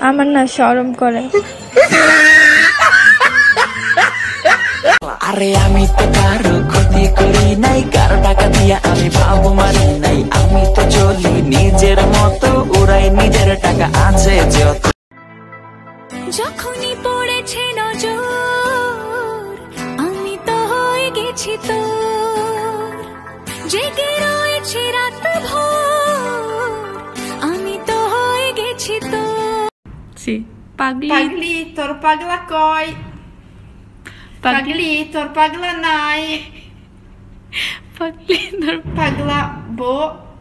আমার না শরম করে। আরে আমি তো কারো ক্ষতি করি নাই, কারো টাকা দিয়া আমি পাবো মারি নাই। আমি তো চলি নিজের মতো, ওরাই নিজের টাকা আছে যত। যখনই পড়েছে নজর আমি তো হয়ে গেছি তোর, জেগে রয়েছে রাত ভোর আমি তো হয়ে গেছি তোর। পাগলি তোর পাগলা কই, পাগলি তোর পাগলা নাই, পাগলি তোর পাগলা বো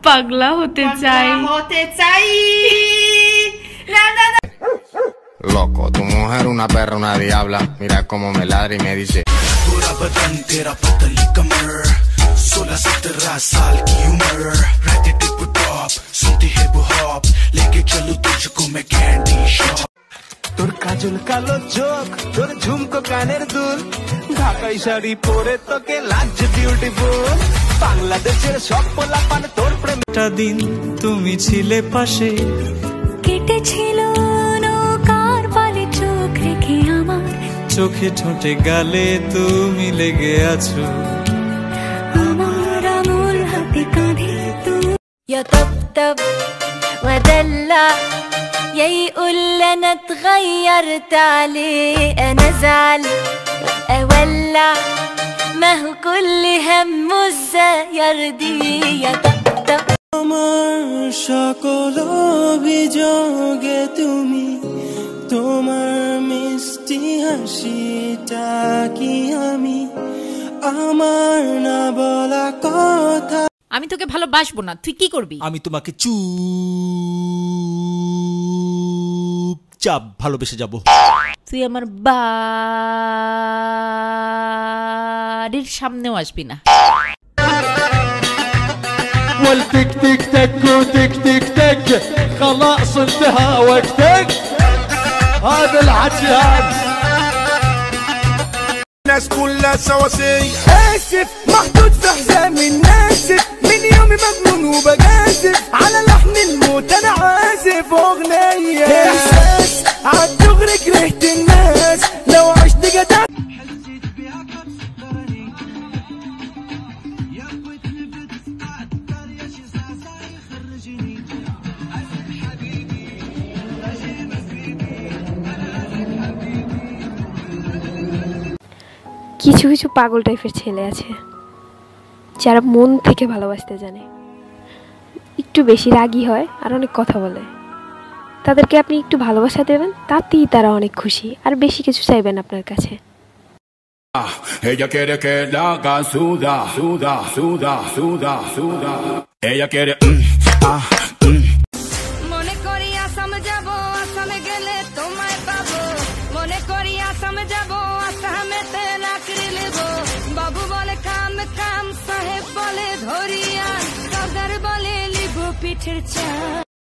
পাগলা হতে চাই, হতে চাই। না না না। Loco, tu mujer una perra, una diabla. Mira cómo me ladra y me dice पूरा बदन तेरा पतली कमर, 16-17 साल की उम्र, रहती टिप टॉप सुनती हिप हॉप, लेके चलूं तुझको मैं कैंडी शॉप। তোর কাজল কালো চোখ, তোর ঝুমকো কানের দুল, ঢাকাই শাড়ি পরে তোকে লাগছে বিউটিফুল। বাংলাদেশের সব পোলাপান তোর প্রেমটা দিন তুমি ছিলে পাশে, কেটেছিল নৌকার পালে চোখ রেখে আমার, চোখে ঠোঁটে গালে তুমি লেগে আছো, আমার আঙুল হাতে কাঁধে তুই। يطبطب ودلع يقول انا اتغيرت عليه، انا ازعل اولع ما هو كل همه ازاي يرضيه. يطبطب আমার সকল অভিযোগে তুমি, তোমার মিষ্টি হাসিটা কি আমি, আমার না বলা কথা। আমি তোকে ভালোবাসবো না, তুই কি করবি? আমি তোমাকে চুপচাপ ভালোবেসে যাব। তুই আমার বাড়ির সামনেও আসবি না। والتك تك تك وتك تك تك خلاص انتهى وقتك، هذا الحكي هذا. الناس كلها سواسية، اسف محطوط في حزام الناسف، من يومي مجنون وبجازف، على لحن الموت انا عازف اغنية احساس عالدغري كرهت الناس، لو عشت جدع কিছু কিছু পাগল টাইপের ছেলে আছে যারা মন থেকে ভালোবাসতে জানে, একটু বেশি রাগী হয় আর অনেক কথা বলে। তাদেরকে আপনি একটু ভালোবাসা দেবেন, তাতেই তারা অনেক খুশি, আর বেশি কিছু চাইবেন আপনার কাছে। Ella quiere que la haga suda, suda, suda, suda, suda. Ella quiere মনে করি আসাম যাব, আসামে গেলে তোমায় পাবো, মনে করি আসাম যাব, আসামেতে লাকড়ি নেব। বাবু বলে কাম কাম, সাহেব বলে ধরিয়া, সর্দার বলে লিব পিঠের চা।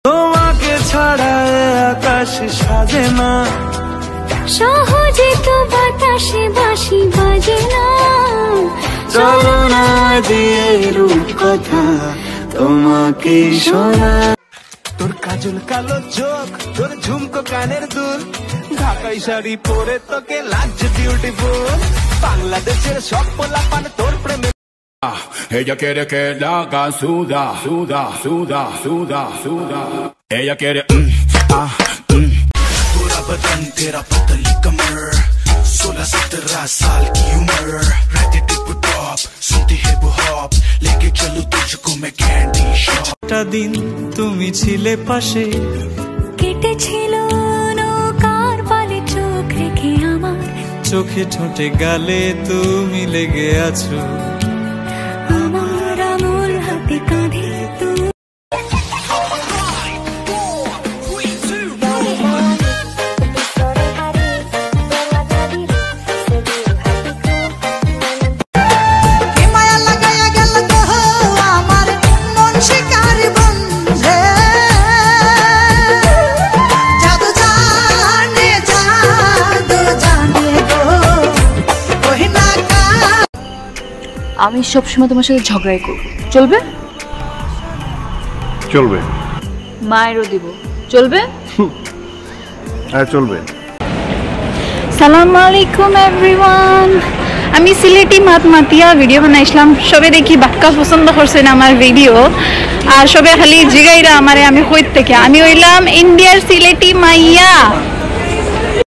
তোমাকে ছাড়া আকাশ সাজে না, সহজে তো বাতাসে বাঁশি বাজে না, চলো না দিয়ে রূপ কথা তোমাকে শোনা। তোর কাজল কালো চোখ, তোর ঝুমকো কানের দুল, ঢাকাই শাড়ি পরে তোকে লাগছে বিউটিফুল। বাংলাদেশের সব পোলাপান তোর প্রেমে। Ella quiere que la haga suda, suda, suda, suda, suda. Ella quiere पूरा बदन तेरा पतली कमर, 16-17 साल की उम्र, रहती टिप टॉप सुनती हिप हॉप, लेके चलूं तुझको मैं कैंडी शॉप। दिन তুমি ছিলে পাশে, কেটেছিল নৌকার পালে চোখ রেখে আমার, চোখে ঠোঁটে গালে তুমি লেগে আছো, আমার আঙুল হাতে কাঁধে তুই। আমি সবসময় তোমার সাথে ঝগড়াই করব, চলবে? চলবে। মায়েরও দিব, চলবে? হ্যাঁ চলবে। সালামু আলাইকুম এভরিওয়ান, আমি সিলেটি মাতিয়া ভিডিও বানাইছিলাম, সবে দেখি বাক্কা পছন্দ করছেন আমার ভিডিও, আর সবে খালি জিগাইরা আমারে আমি কই থেকে, আমি হইলাম ইন্ডিয়ার সিলেটি মাইয়া।